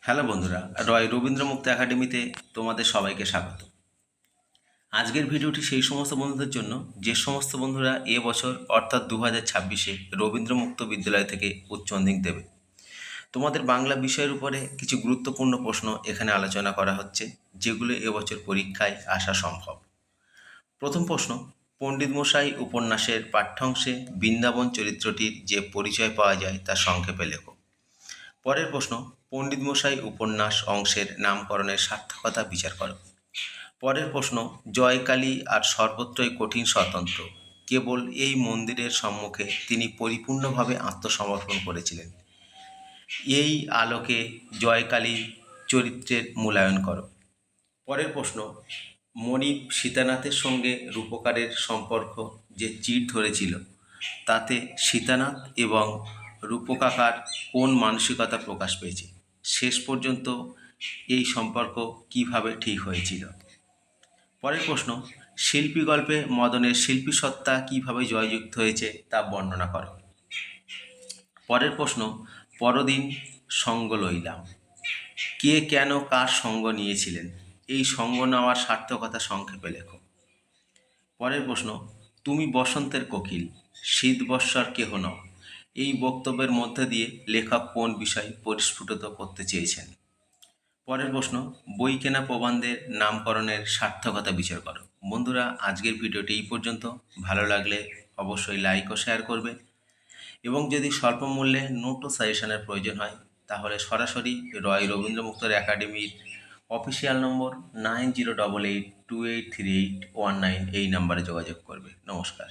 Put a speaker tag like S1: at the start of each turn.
S1: Hello বন্ধুরা, রয় রবীন্দ্রমুক্ত একাডেমিতে তোমাদের সবাইকে স্বাগত। আজকের ভিডিওটি সেই সমস্ত বন্ধুদের জন্য যে সমস্ত বন্ধুরা এবছর অর্থাৎ 2026-এ রবীন্দ্রমুক্ত বিদ্যালয় থেকে উচ্চ মাধ্যমিক দেবে। তোমাদের বাংলা বিষয়ের উপরে কিছু গুরুত্বপূর্ণ প্রশ্ন এখানে আলোচনা করা হচ্ছে, যেগুলো এবছর পরীক্ষায় আসা সম্ভব। প্রথম প্রশ্ন, পণ্ডিত মশাই উপন্যাসের পাঠ্যাংশে বৃন্দাবন চরিত্রটির যে পরিচয় পাওয়া যায় তা সংক্ষেপে লেখো। পরের প্রশ্ন, পণ্ডিত মশাই উপন্যাস অংশের নামকরণের সার্থকতা বিচার করো। পরের প্রশ্ন, জয়কালী আর সর্বত্রই কঠিন স্বতন্ত্র, কেবল এই মন্দিরের সম্মুখে তিনি পরিপূর্ণভাবে আত্মসমর্পণ করেছিলেন। এই আলোকে জয়কালী চরিত্রের মূল্যায়ন করো। পরের প্রশ্ন, মণিপ সীতানাথের সঙ্গে রূপকারের সম্পর্ক যে চিড় ধরেছিল, তাতে সীতানাথ এবং রূপকাকার কোন মানসিকতা প্রকাশ পেয়েছে? শেষ পর্যন্ত এই সম্পর্ক কিভাবে ঠিক হয়েছিল? পরের প্রশ্ন, শিল্পী গল্পে মদনের শিল্পী সত্তা কিভাবে জয়যুক্ত হয়েছে তা বর্ণনা করো। পরের প্রশ্ন, পরদিন সঙ্গ লইলাম, কে কেন কার সঙ্গ নিয়েছিলেন? এই সঙ্গ নেওয়ার সার্থকতা সংক্ষেপে লেখো। পরের প্রশ্ন, তুমি বসন্তের কোকিল, শীত বর্ষার কেহ নও, এই বক্তব্যের মধ্যে দিয়ে লেখক কোন বিষয় পরিস্ফুটিত করতে চেয়েছেন? পরের প্রশ্ন, বই কেনা প্রবন্ধের নামকরণের সার্থকতা বিচার করো। বন্ধুরা, আজকের ভিডিওটি এই পর্যন্ত। ভালো লাগলে অবশ্যই লাইক ও শেয়ার করবে, এবং যদি স্বল্প মূল্যে নোট ও সাজেশনের প্রয়োজন হয় তাহলে সরাসরি রয় রবীন্দ্রমুক্ত একাডেমির অফিসিয়াল নম্বর 9088283819 এই নাম্বারে যোগাযোগ করবে। নমস্কার।